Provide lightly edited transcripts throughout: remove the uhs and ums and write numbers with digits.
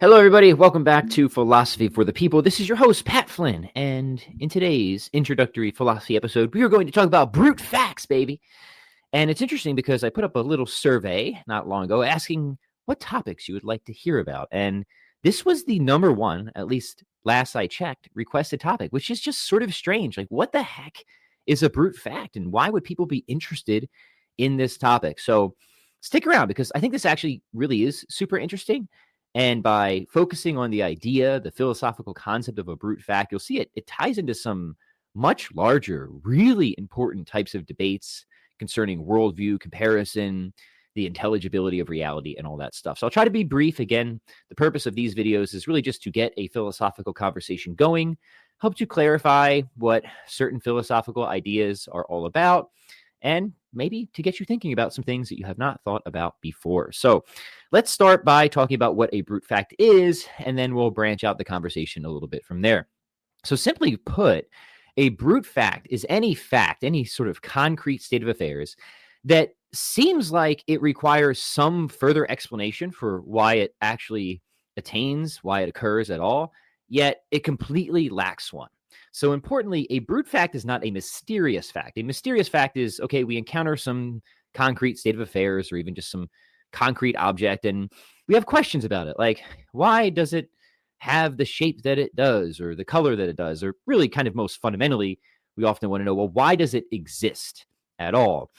Hello, everybody. Welcome back to Philosophy for the People. This is your host, Pat Flynn. And in today's introductory philosophy episode, we are going to talk about brute facts, baby. And it's interesting because I put up a little survey not long ago asking what topics you would like to hear about. And this was the number one, at least last I checked, requested topic, which is just sort of strange. Like, what the heck is a brute fact? And why would people be interested in this topic? So stick around because I think this actually really is super interesting. And by focusing on the idea, the philosophical concept of a brute fact, you'll see it ties into some much larger, really important types of debates concerning worldview, comparison, the intelligibility of reality, and all that stuff. So I'll try to be brief. Again, the purpose of these videos is really just to get a philosophical conversation going, help to clarify what certain philosophical ideas are all about, and maybe to get you thinking about some things that you have not thought about before. So let's start by talking about what a brute fact is, and then we'll branch out the conversation a little bit from there. So simply put, a brute fact is any fact, any sort of concrete state of affairs that seems like it requires some further explanation for why it actually attains, why it occurs at all, yet it completely lacks one. So importantly, a brute fact is not a mysterious fact. A mysterious fact is, okay, we encounter some concrete state of affairs or even just some concrete object, and we have questions about it. Like, why does it have the shape that it does or the color that it does? Or really kind of most fundamentally, we often want to know, well, why does it exist at all?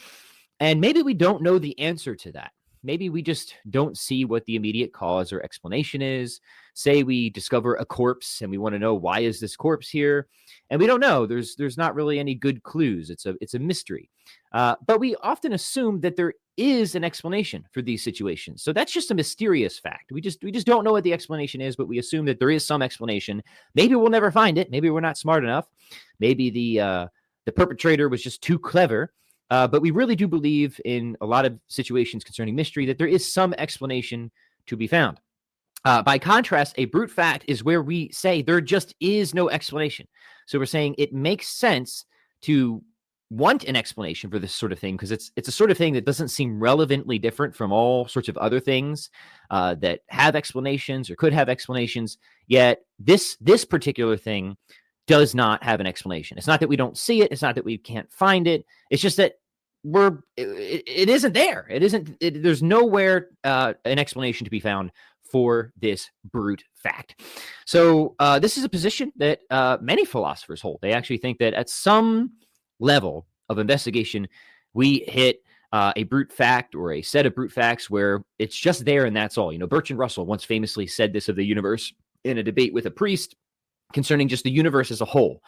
And maybe we don't know the answer to that. Maybe we just don't see what the immediate cause or explanation is. Say we discover a corpse and we want to know, why is this corpse here? And we don't know. There's not really any good clues. It's a mystery. But we often assume that there is an explanation for these situations. So that's just a mysterious fact. We just don't know what the explanation is, but we assume that there is some explanation. Maybe we'll never find it. Maybe we're not smart enough. Maybe the perpetrator was just too clever. But we really do believe in a lot of situations concerning mystery that there is some explanation to be found. By contrast, a brute fact is where we say there just is no explanation. So we're saying it makes sense to want an explanation for this sort of thing because it's a sort of thing that doesn't seem relevantly different from all sorts of other things that have explanations or could have explanations. Yet this particular thing does not have an explanation. It's not that we don't see it. It's not that we can't find it. It's just that it isn't there. There's nowhere an explanation to be found for this brute fact. So this is a position that many philosophers hold. They actually think that at some level of investigation, we hit a brute fact or a set of brute facts where it's just there and that's all. Bertrand Russell once famously said this of the universe in a debate with a priest concerning just the universe as a whole.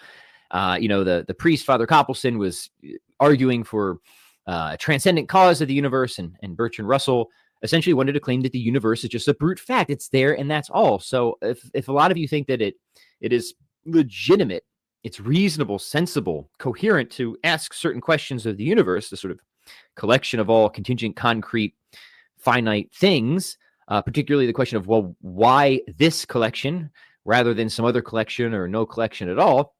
The priest, Father Coppelson, was arguing for a transcendent cause of the universe, and Bertrand Russell essentially wanted to claim that the universe is just a brute fact. It's there and that's all. So if a lot of you think that it is legitimate, it's reasonable, sensible, coherent to ask certain questions of the universe, the sort of collection of all contingent, concrete, finite things, particularly the question of, well, why this collection rather than some other collection or no collection at all?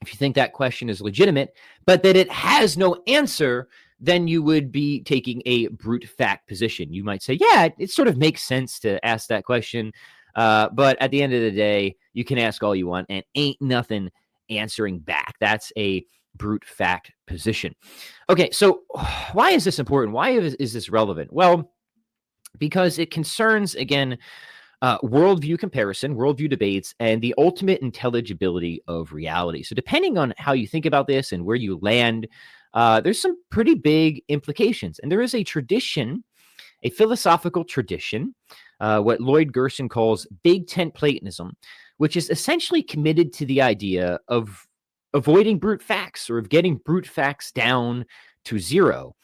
If you think that question is legitimate, but that it has no answer, then you would be taking a brute fact position. You might say, yeah, it sort of makes sense to ask that question. But at the end of the day, you can ask all you want and ain't nothing answering back. That's a brute fact position. Okay, so why is this important? Why is this relevant? Well, because it concerns, again, worldview comparison, worldview debates, and the ultimate intelligibility of reality. So depending on how you think about this and where you land, there's some pretty big implications. And there is a tradition, a philosophical tradition, what Lloyd Gerson calls big tent Platonism, which is essentially committed to the idea of avoiding brute facts or of getting brute facts down to zero.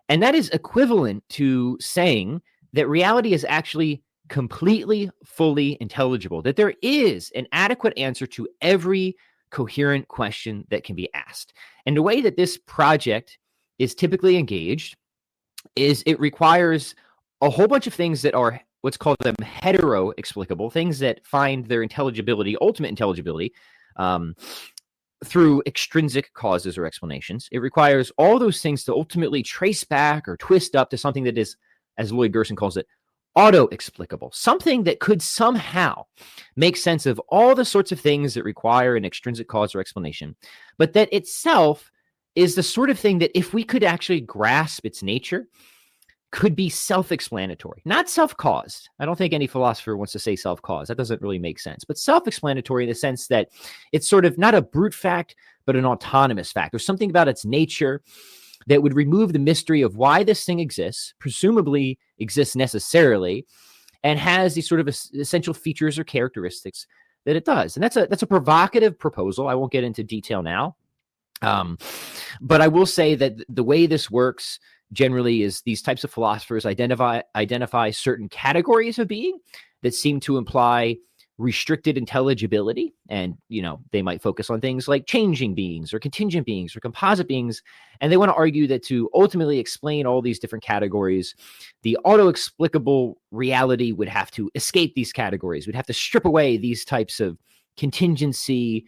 And that is equivalent to saying that reality is actually completely, fully intelligible, that there is an adequate answer to every coherent question that can be asked. And the way that this project is typically engaged is it requires a whole bunch of things that are what's called them hetero-explicable, things that find their intelligibility, ultimate intelligibility, through extrinsic causes or explanations. It requires all those things to ultimately trace back or twist up to something that is, as Lloyd Gerson calls it, auto-explicable, something that could somehow make sense of all the sorts of things that require an extrinsic cause or explanation, but that itself is the sort of thing that if we could actually grasp its nature, could be self-explanatory, not self-caused. I don't think any philosopher wants to say self-caused. That doesn't really make sense, but self-explanatory in the sense that it's sort of not a brute fact, but an autonomous fact. There's something about its nature that would remove the mystery of why this thing exists, presumably exists necessarily, and has these sort of essential features or characteristics that it does. And that's a provocative proposal. I won't get into detail now. But I will say that the way this works generally is these types of philosophers identify certain categories of being that seem to imply restricted intelligibility. And, they might focus on things like changing beings or contingent beings or composite beings. And they want to argue that to ultimately explain all these different categories, the auto-explicable reality would have to escape these categories. We'd have to strip away these types of contingency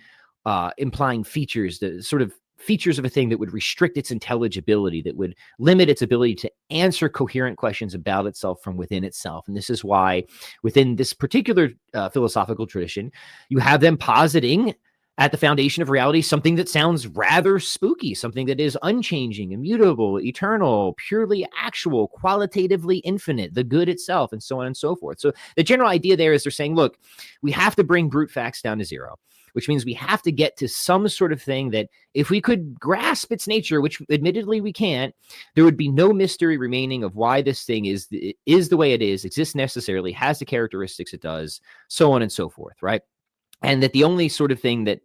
implying features, the sort of features of a thing that would restrict its intelligibility, that would limit its ability to answer coherent questions about itself from within itself. And this is why within this particular philosophical tradition, you have them positing at the foundation of reality something that sounds rather spooky, something that is unchanging, immutable, eternal, purely actual, qualitatively infinite, the good itself, and so on and so forth. So the general idea there is they're saying, look, we have to bring brute facts down to zero, which means we have to get to some sort of thing that if we could grasp its nature, which admittedly we can't, there would be no mystery remaining of why this thing is the way it is, exists necessarily, has the characteristics it does, so on and so forth, right? And that the only sort of thing that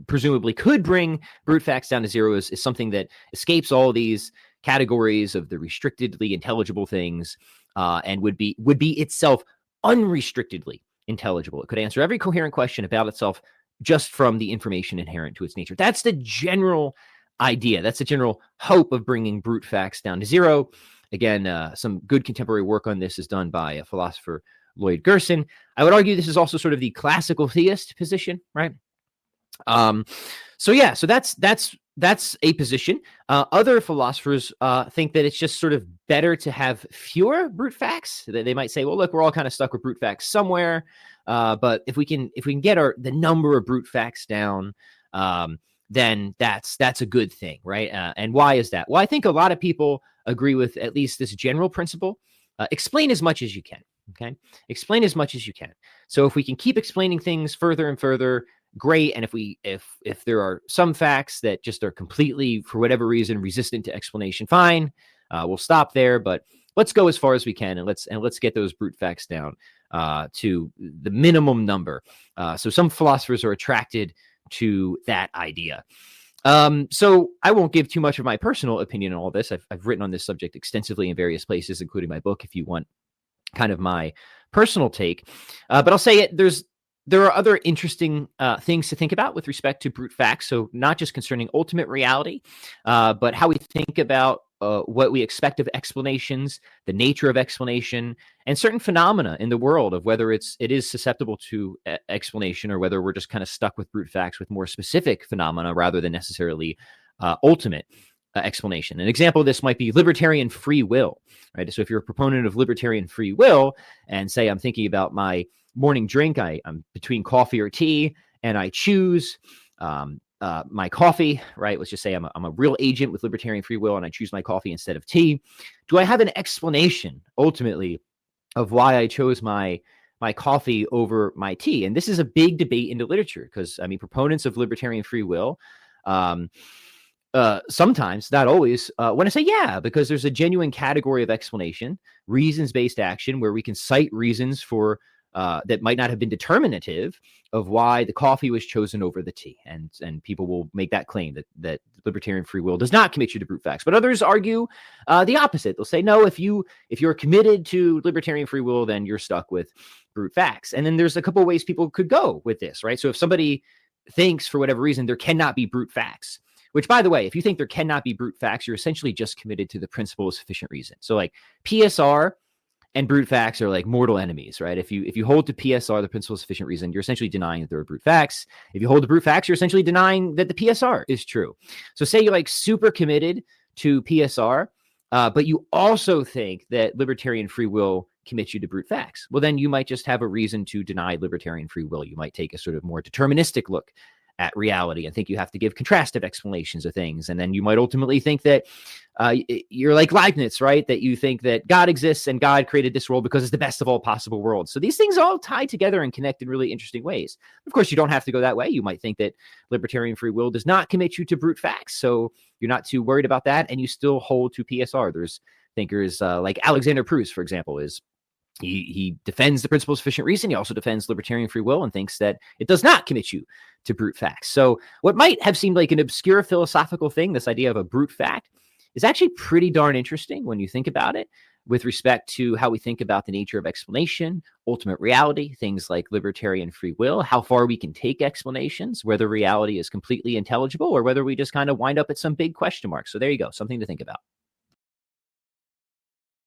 presumably could bring brute facts down to zero is something that escapes all these categories of the restrictedly intelligible things and would be itself unrestrictedly intelligible. It could answer every coherent question about itself just from the information inherent to its nature. That's the general idea. That's the general hope of bringing brute facts down to zero. Again, some good contemporary work on this is done by a philosopher, Lloyd Gerson. I would argue this is also sort of the classical theist position, right? So that's a position. Other philosophers think that it's just sort of better to have fewer brute facts. They might say, well, look, we're all kind of stuck with brute facts somewhere. But if we can get the number of brute facts down, then that's a good thing, right? And why is that? Well, I think a lot of people agree with at least this general principle. Explain as much as you can. Okay, explain as much as you can. So if we can keep explaining things further and further, great. And if there are some facts that just are completely, for whatever reason, resistant to explanation, fine. We'll stop there. But let's go as far as we can, and let's get those brute facts down to the minimum number. So some philosophers are attracted to that idea. So I won't give too much of my personal opinion on all this. I've written on this subject extensively in various places, including my book, if you want kind of my personal take. But I'll say it, there are other interesting things to think about with respect to brute facts. So not just concerning ultimate reality, but how we think about what we expect of explanations, the nature of explanation, and certain phenomena in the world of whether it is susceptible to explanation or whether we're just kind of stuck with brute facts with more specific phenomena rather than necessarily ultimate explanation. An example of this might be libertarian free will, right? So if you're a proponent of libertarian free will and say, I'm thinking about my morning drink, I'm between coffee or tea, and I choose my coffee, right? Let's just say I'm a real agent with libertarian free will and I choose my coffee instead of tea. Do I have an explanation ultimately of why I chose my coffee over my tea? And this is a big debate in the literature because, proponents of libertarian free will, sometimes, not always, when I say yeah, because there's a genuine category of explanation, reasons-based action, where we can cite reasons for that might not have been determinative of why the coffee was chosen over the tea. And people will make that claim that libertarian free will does not commit you to brute facts. But others argue the opposite. They'll say, no, if you're committed to libertarian free will, then you're stuck with brute facts. And then there's a couple of ways people could go with this, right? So if somebody thinks for whatever reason there cannot be brute facts, which, by the way, if you think there cannot be brute facts, you're essentially just committed to the principle of sufficient reason. So like PSR and brute facts are like mortal enemies, right? If you hold to PSR, the principle of sufficient reason, you're essentially denying that there are brute facts. If you hold to brute facts, you're essentially denying that the PSR is true. So say you're like super committed to PSR, but you also think that libertarian free will commit you to brute facts. Well, then you might just have a reason to deny libertarian free will. You might take a sort of more deterministic look at reality and think you have to give contrastive explanations of things. And then you might ultimately think that you're like Leibniz, right? That you think that God exists and God created this world because it's the best of all possible worlds. So these things all tie together and connect in really interesting ways. Of course, you don't have to go that way. You might think that libertarian free will does not commit you to brute facts. So you're not too worried about that. And you still hold to PSR. There's thinkers like Alexander Proust, for example, he defends the principle of sufficient reason. He also defends libertarian free will and thinks that it does not commit you to brute facts. So what might have seemed like an obscure philosophical thing, this idea of a brute fact, is actually pretty darn interesting when you think about it with respect to how we think about the nature of explanation, ultimate reality, things like libertarian free will, how far we can take explanations, whether reality is completely intelligible or whether we just kind of wind up at some big question mark. So there you go, something to think about.